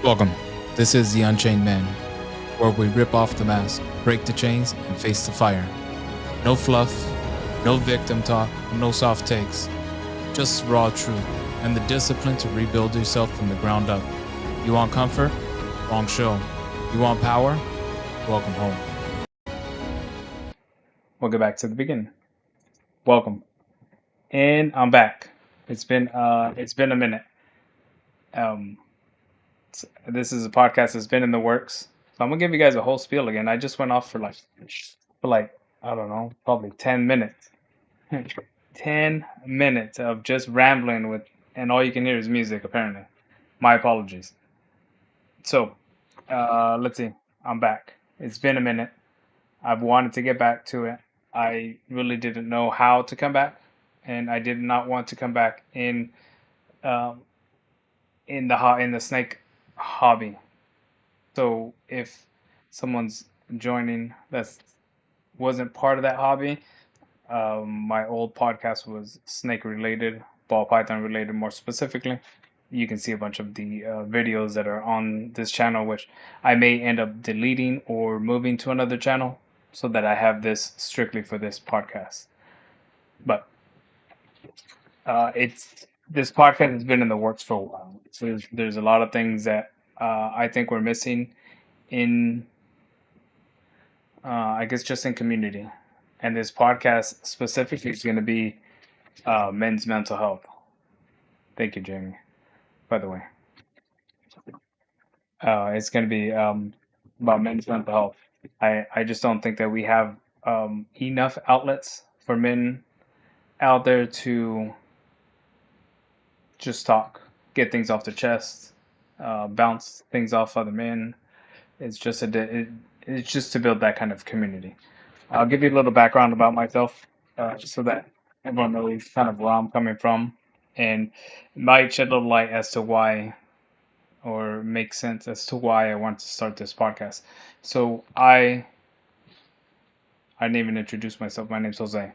Welcome. This is The Unchained Man, where we rip off the mask, break the chains, and face the fire. No fluff, no victim talk, no soft takes. Just raw truth and the discipline to rebuild yourself from the ground up. You want comfort? Wrong show. You want power? Welcome home. We'll get back to the beginning. Welcome. And I'm back. It's been a minute. Um this is a podcast that's been in the works. So I'm gonna give you guys a whole spiel again. I just went off for like I don't know, probably 10 minutes. 10 minutes of just rambling and all you can hear is music apparently. My apologies. So, let's see. I'm back. It's been a minute. I've wanted to get back to it. I really didn't know how to come back, and I did not want to come back um, in the snake hobby. So if someone's joining that wasn't part of that hobby, my old podcast was snake related, ball python related more specifically. You can see a bunch of the videos that are on this channel, which I may end up deleting or moving to another channel so that I have this strictly for this podcast. But it's this podcast has been in the works for a while. So there's a lot of things that I think we're missing in, I guess, just in community. And this podcast specifically is going to be men's mental health. Thank you, Jamie, by the way. It's going to be about men's mental health. I just don't think that we have enough outlets for men out there to just talk, get things off their chest, bounce things off other men. It's just it's just to build that kind of community. I'll give you a little background about myself, so that everyone knows kind of where I'm coming from, and it might shed a little light as to why, or make sense as to why I want to start this podcast. So I didn't even introduce myself. My name's Jose.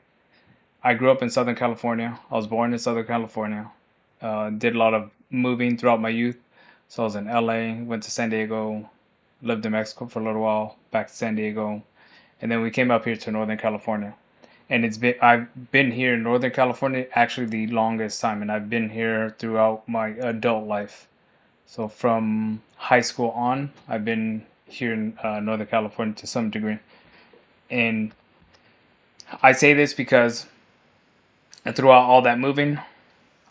I grew up in Southern California. I was born in Southern California. Did a lot of moving throughout my youth. So I was in LA, went to San Diego, lived in Mexico for a little while, back to San Diego, and then we came up here to Northern California. And I've been here in Northern California actually the longest time, and I've been here throughout my adult life. So from high school on, I've been here in Northern California to some degree. And I say this because throughout all that moving,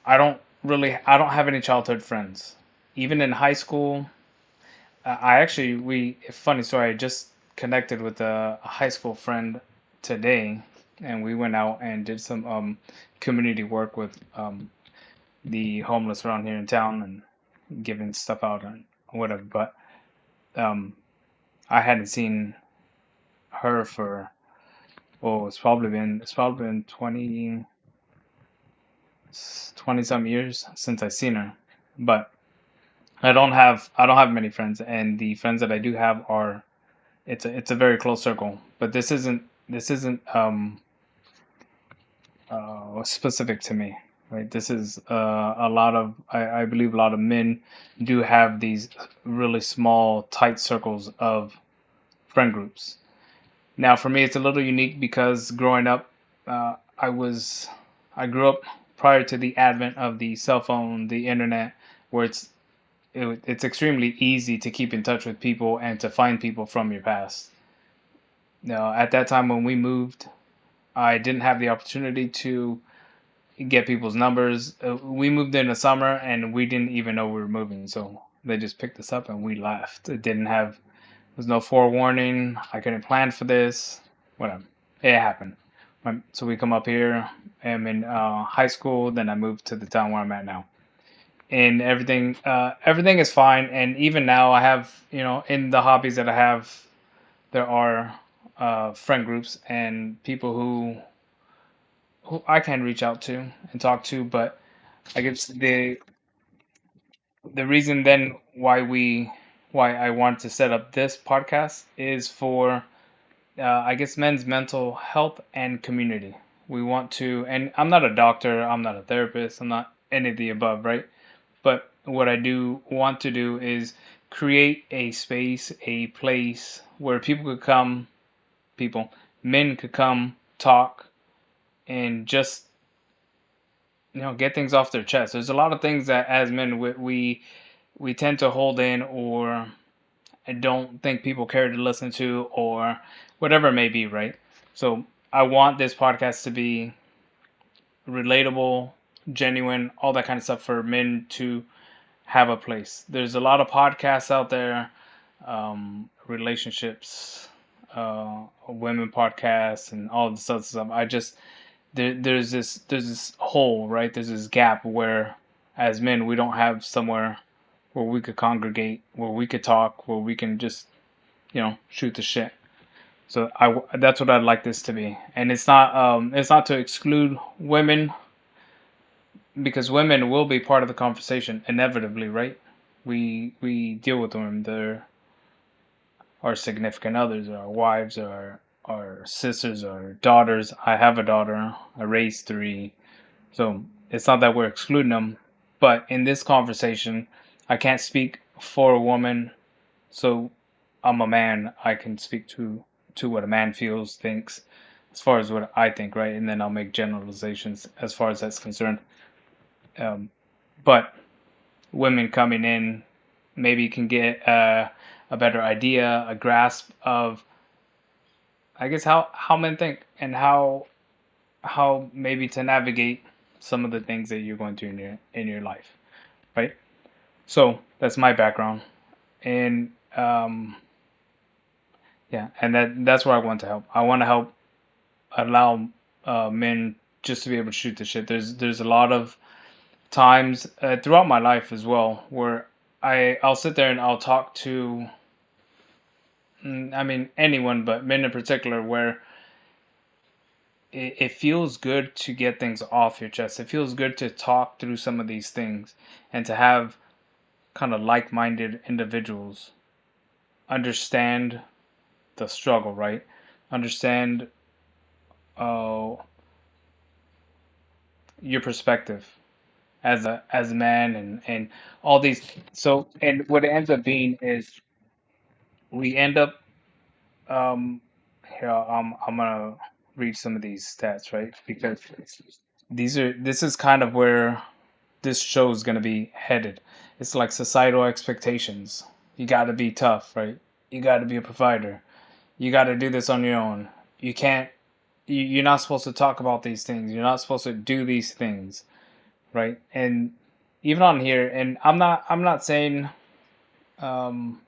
I don't have any childhood friends. Even in high school, I actually we funny story. I just connected with a high school friend today, and we went out and did some community work with the homeless around here in town and giving stuff out and whatever. But um, I hadn't seen her for it's probably been 20 some years since I seen her. But I don't have many friends, and the friends that I do have are it's a very close circle. But this isn't specific to me, right? This is a lot of I believe a lot of men do have these really small tight circles of friend groups. Now, for me, it's a little unique because growing up, I grew up prior to the advent of the cell phone, the internet, where it's extremely easy to keep in touch with people and to find people from your past. Now, at that time when we moved, I didn't have the opportunity to get people's numbers. We moved in the summer and we didn't even know we were moving, so they just picked us up and we left. There's no forewarning. I couldn't plan for this. Whatever. It happened. So we come up here. I'm in high school. Then I moved to the town where I'm at now, and everything is fine. And even now, I have in the hobbies that I have, there are friend groups and people who I can reach out to and talk to. But I guess the reason then why I want to set up this podcast is for I guess men's mental health and community. And I'm not a doctor, I'm not a therapist, I'm not any of the above, right? But what I do want to do is create a space, a place where people, men could come, talk, and just get things off their chest. There's a lot of things that as men we tend to hold in, or I don't think people care to listen to, or whatever it may be, right? So I want this podcast to be relatable, genuine, all that kind of stuff for men to have a place. There's a lot of podcasts out there, relationships, women podcasts, and all this other stuff. There's this hole, right? There's this gap where, as men, we don't have somewhere where we could congregate, where we could talk, where we can just shoot the shit. So that's what I'd like this to be, and it's not to exclude women, because women will be part of the conversation inevitably, right? We deal with them. They're our significant others, our wives, our sisters, our daughters. I have a daughter. I raised three. So it's not that we're excluding them, but in this conversation, I can't speak for a woman. So I'm a man. I can speak to what a man feels, thinks, as far as what I think, right? And then I'll make generalizations as far as that's concerned. Um, but women coming in maybe can get a better idea, a grasp of, I guess, how men think, and how maybe to navigate some of the things that you're going through in your life, right? So that's my background, and yeah, and that's where I want to help. I want to help allow men just to be able to shoot the shit. There's a lot of times throughout my life as well where I'll sit there and I'll talk to, I mean, anyone, but men in particular, where it feels good to get things off your chest. It feels good to talk through some of these things and to have kind of like-minded individuals understand the struggle, right? Understand uh, your perspective as a man, and all these. So, and what it ends up being is we end up here. I'm gonna read some of these stats, right? Because this is kind of where this show is gonna be headed. It's like societal expectations. You got to be tough, right? You got to be a provider. You got to do this on your own. You can't. You're not supposed to talk about these things. You're not supposed to do these things, right? And even on here, and I'm not saying um,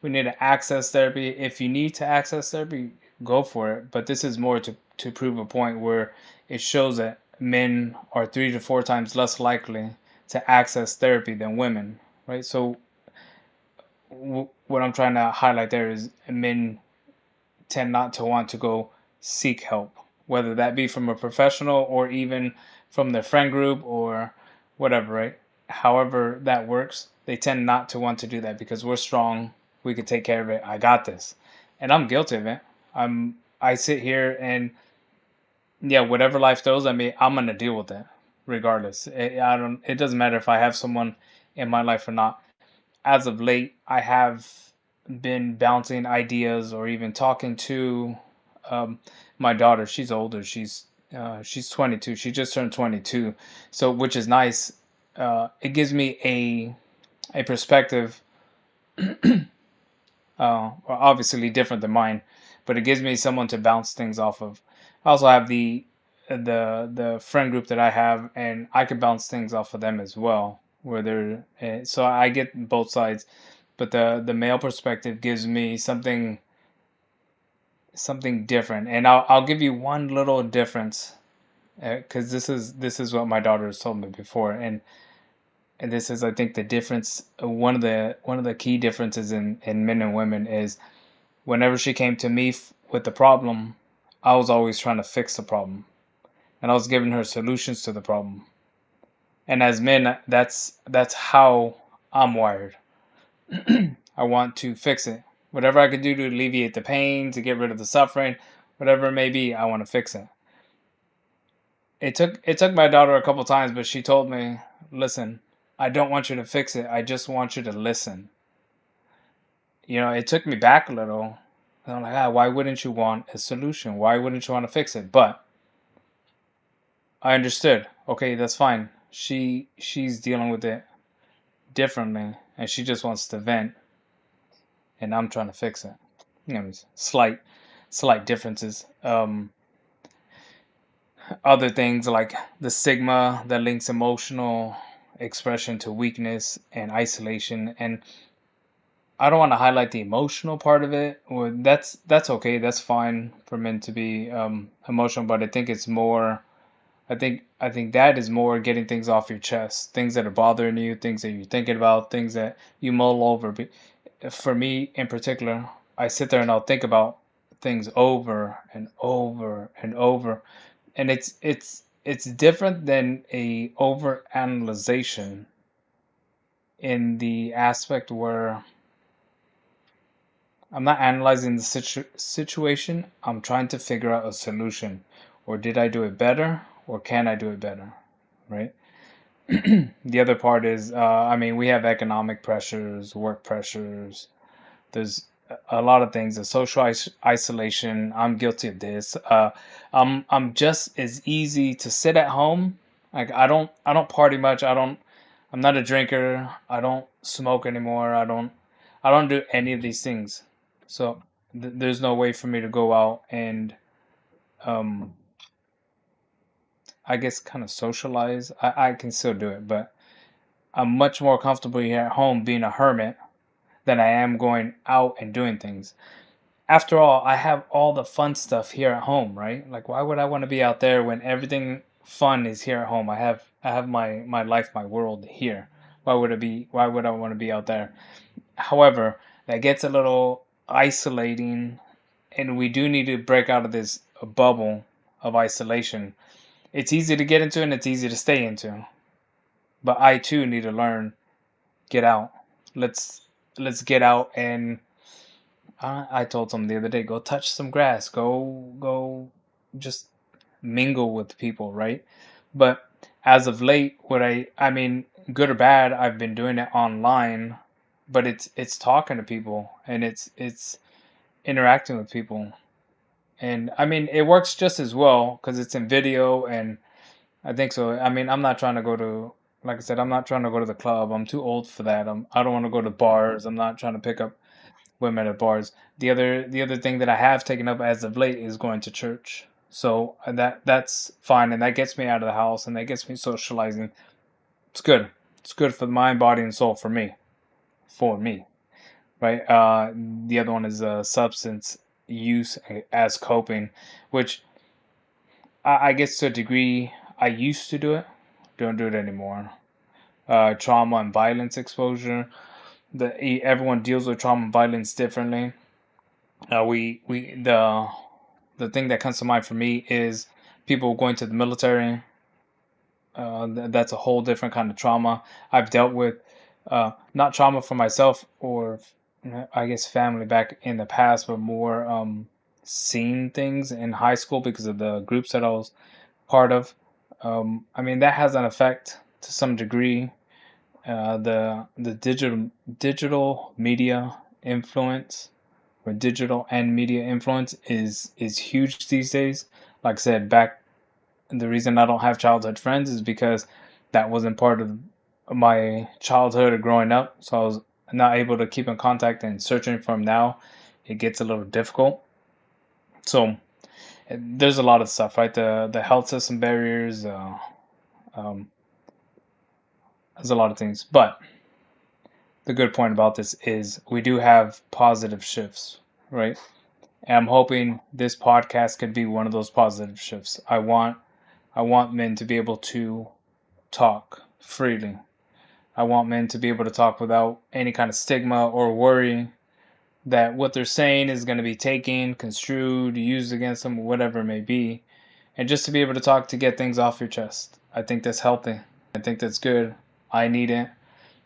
we need to access therapy. If you need to access therapy, go for it. But this is more to prove a point where it shows that men are 3 to 4 times less likely to access therapy than women, right? So what I'm trying to highlight there is men tend not to want to go seek help, whether that be from a professional or even from their friend group or whatever, right? However that works, they tend not to want to do that because we're strong. We can take care of it. I got this. And I'm guilty of it. I sit here and yeah, whatever life throws at me, I'm gonna deal with it regardless. It doesn't matter if I have someone in my life or not. As of late, I have been bouncing ideas or even talking to um, my daughter. She's older. She's 22. She just turned 22. So which is nice. It gives me a perspective, well, obviously different than mine, but it gives me someone to bounce things off of. I also have the friend group that I have, and I could bounce things off of them as well. Where they're so I get both sides, but the male perspective gives me something different, and I'll give you one little difference, because this is what my daughter has told me before, and this is, I think, the difference. One of the key differences in men and women is whenever she came to me with the problem, I was always trying to fix the problem, and I was giving her solutions to the problem. And as men, that's how I'm wired. I want to fix it. Whatever I could do to alleviate the pain, to get rid of the suffering, whatever it may be, I want to fix it. It took my daughter a couple times, but she told me, "Listen, I don't want you to fix it. I just want you to listen. It took me back a little. I'm like, why wouldn't you want a solution? Why wouldn't you want to fix it? But I understood. Okay, that's fine. She's dealing with it differently, and she just wants to vent, and I'm trying to fix it. Slight differences. Other things like the stigma that links emotional expression to weakness and isolation, and I don't want to highlight the emotional part of it. Or that's okay. That's fine for men to be emotional, but I think it's more. I think that is more getting things off your chest, things that are bothering you, things that you're thinking about, things that you mull over. But for me in particular, I sit there and I'll think about things over and over and over, and it's different than a over analyzation in the aspect where I'm not analyzing the situation. I'm trying to figure out a solution. Or did I do it better? Or can I do it better? Right? The other part is, I mean, we have economic pressures, work pressures. There's a lot of things. The social isolation. I'm guilty of this. I'm just as easy to sit at home. Like I don't party much. I'm not a drinker. I don't smoke anymore. I don't do any of these things. So there's no way for me to go out and um I guess kind of socialize. I can still do it, but I'm much more comfortable here at home being a hermit than I am going out and doing things. After all, I have all the fun stuff here at home, right? Like why would I want to be out there when everything fun is here at home? I have my life, my world here. Why would I want to be out there? However, that gets a little isolating, and we do need to break out of this bubble of isolation. It's easy to get into and it's easy to stay into, but I too need to learn, get out. Let's let's get out, and I told someone the other day, go touch some grass, go just mingle with people, right? But as of late, I mean, good or bad, I've been doing it online, but it's talking to people and it's interacting with people. And I mean, it works just as well because it's in video, and I think so. I mean, I'm not trying to go to, like I said, I'm not trying to go to the club. I'm too old for that. I don't want to go to bars. I'm not trying to pick up women at bars. The other thing that I have taken up as of late is going to church. So that's fine, and that gets me out of the house, and that gets me socializing. It's good. It's good for the mind, body, and soul for me. For me, right? The other one is substance use as coping, which I guess to a degree I used to do it. Don't do it anymore. Trauma and violence exposure. Everyone deals with trauma and violence differently. We the thing that comes to mind for me is people going to the military. That's a whole different kind of trauma. I've dealt with not trauma for myself or I guess family back in the past, but more seeing things in high school because of the groups that I was part of. I mean that has an effect to some degree. The digital media influence or digital and media influence is huge these days. Like I said, back the reason I don't have childhood friends is because that wasn't part of my childhood or growing up. So I was not able to keep in contact, and searching for them now, it gets a little difficult. So there's a lot of stuff, right? The health system barriers, um, there's a lot of things. But the good point about this is we do have positive shifts, right? And I'm hoping this podcast could be one of those positive shifts. I want men to be able to talk freely. I want men to be able to talk without any kind of stigma or worry that what they're saying is going to be taken, construed, used against them, whatever it may be. And just to be able to talk to get things off your chest. I think that's healthy. I think that's good. I need it.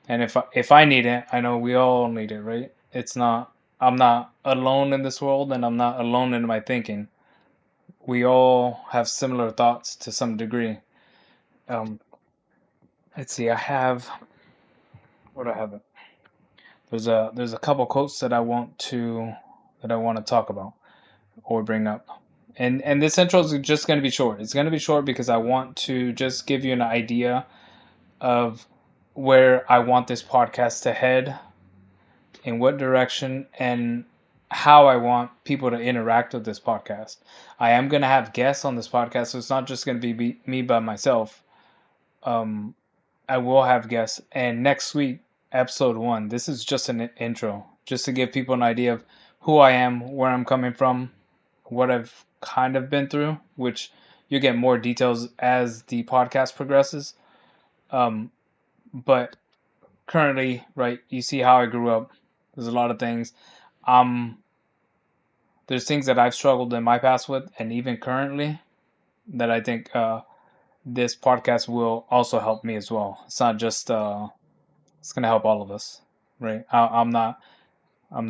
And if I need it, I know we all need it, right? I'm not alone in this world, and I'm not alone in my thinking. We all have similar thoughts to some degree. Um, let's see. I have. Where do I have it? There's a couple quotes that I want to talk about or bring up. And this intro is just going to be short. It's going to be short because I want to just give you an idea of where I want this podcast to head, in what direction, and how I want people to interact with this podcast. I am going to have guests on this podcast, so it's not just going to be me by myself. Um, I will have guests. And next week, episode 1, this is just an intro, just to give people an idea of who I am, where I'm coming from, what I've kind of been through, which you get more details as the podcast progresses. But currently, right, you see how I grew up. There's a lot of things. Um, there's things that I've struggled in my past with, and even currently, that I think this podcast will also help me as well. It's not just it's gonna help all of us, right? I'm not I'm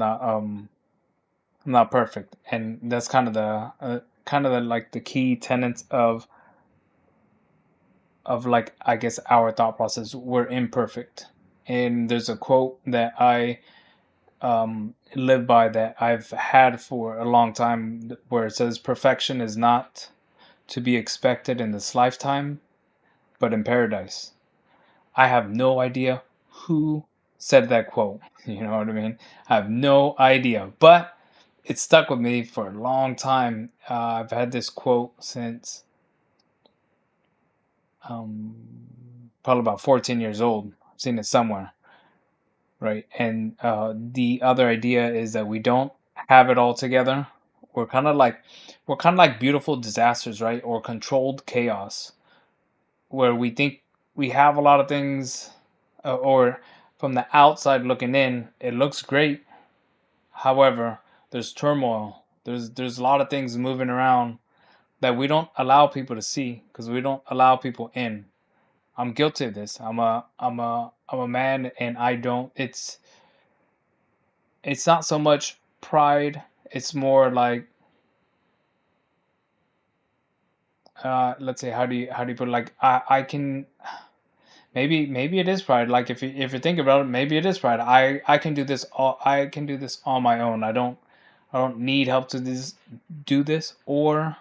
not perfect, and that's kind of the like the key tenets of like, I guess, our thought process. We're imperfect, and there's a quote that I live by, that I've had for a long time, where it says, "Perfection is not to be expected in this lifetime, but in paradise." I have no idea who said that quote. You know what I mean? I have no idea, but it stuck with me for a long time. I've had this quote since um, probably about 14 years old. I've seen it somewhere, right? And the other idea is that we don't have it all together. We're kind of like beautiful disasters, right? Or controlled chaos, where we think we have a lot of things, or from the outside looking in, it looks great. However, there's turmoil. There's a lot of things moving around that we don't allow people to see, because we don't allow people in. I'm guilty of this. I'm a man, and I don't. It's not so much pride. It's more like, let's say, how do you put it? Like, I can, maybe it is pride. Like, if you think about it, maybe it is pride. I can do this on my own. I don't need help to do this, or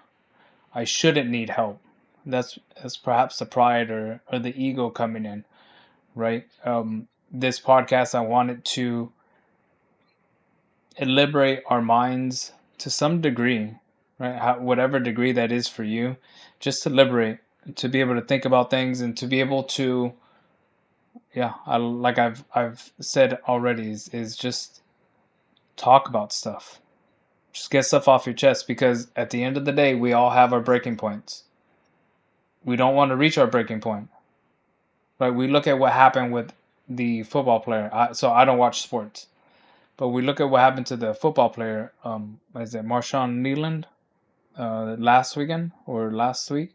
I shouldn't need help. That's perhaps the pride, or the ego coming in, right? This podcast, I wanted to liberate our minds to some degree, right? Whatever degree that is for you, just to liberate, to be able to think about things, and to be able to, yeah, like I've said already, is just talk about stuff. Just get stuff off your chest, because at the end of the day, we all have our breaking points. We don't want to reach our breaking point, right? We look at what happened with the football player. So I don't watch sports, but we look at what happened to the football player. Is it Marshawn Leland? Last weekend or last week,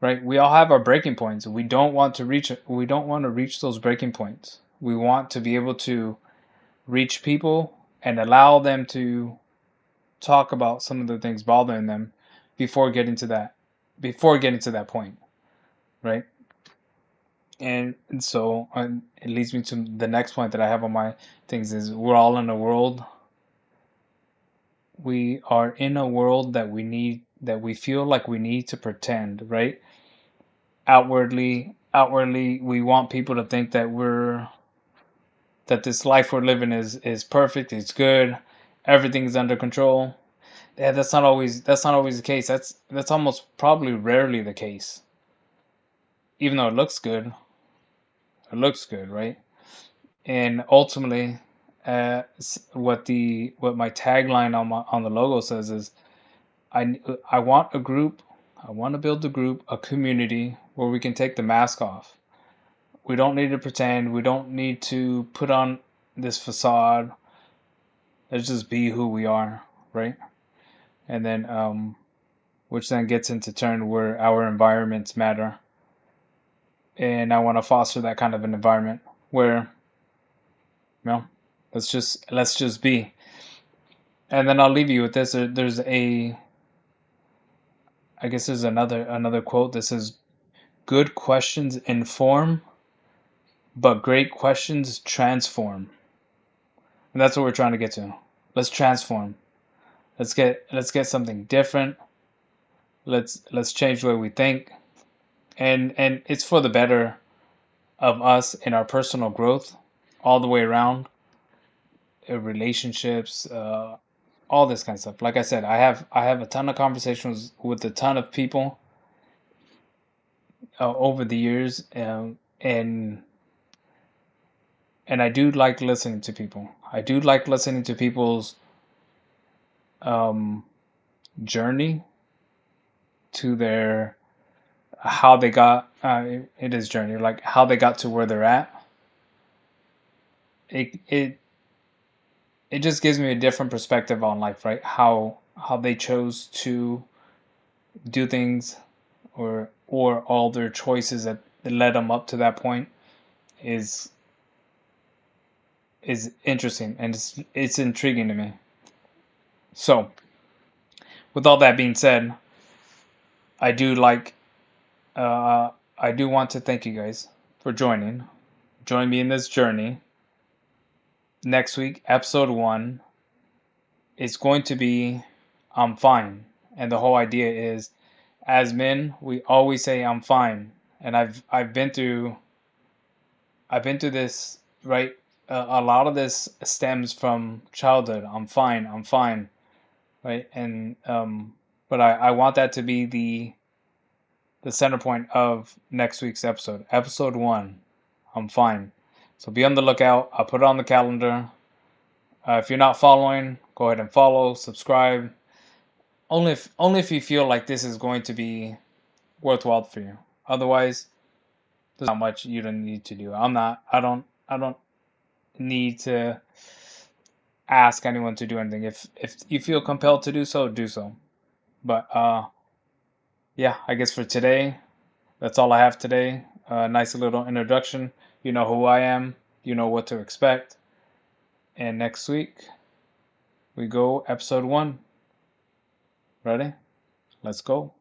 right? We all have our breaking points. We don't want to reach it. We don't want to reach those breaking points. We want to be able to reach people and allow them to talk about some of the things bothering them before getting to that point, right? And so it leads me to the next point that I have on my things, is we're all in a world. We are in a world that we feel like we need to pretend, right? Outwardly, we want people to think that this life we're living is perfect, it's good, everything's under control. Yeah, that's not always the case. That's almost probably rarely the case. Even though it looks good, right? And ultimately, what my tagline on the logo says is, I want a group. I want to build a group, a community where we can take the mask off. We don't need to pretend. We don't need to put on this facade. Let's just be who we are, right? And then, which then gets into turn where our environments matter. And I want to foster that kind of an environment where, you know, let's just be. And then I'll leave you with this. I guess there's another quote that says, "Good questions inform, but great questions transform. And that's what we're trying to get to. Let's transform. Let's get something different. Let's change the way we think. And it's for the better of us in our personal growth all the way around, relationships, all this kind of stuff. Like I said, I have a ton of conversations with a ton of people over the years, and I do like listening to people. I do like listening to people's um, journey to their how they got it is journey, like how they got to where they're at. It just gives me a different perspective on life, right? How they chose to do things, or all their choices that led them up to that point is is interesting, and it's intriguing to me. So, with all that being said, I do like I do want to thank you guys for join me in this journey. Next week, episode 1 is going to be I'm fine. And the whole idea is, as men, we always say I'm fine. And I've been through this, right? A lot of this stems from childhood. I'm fine. I'm fine, right? And but I want that to be the center point of next week's episode. Episode 1, I'm fine. So be on the lookout. I'll put it on the calendar. If you're not following, go ahead and follow, subscribe. Only if you feel like this is going to be worthwhile for you. Otherwise, there's not much you don't need to do. I don't need to ask anyone to do anything. If you feel compelled to do so, do so. But yeah, I guess for today, that's all I have today. Nice little introduction. You know who I am. You know what to expect. And next week we go episode 1. Ready? Let's go.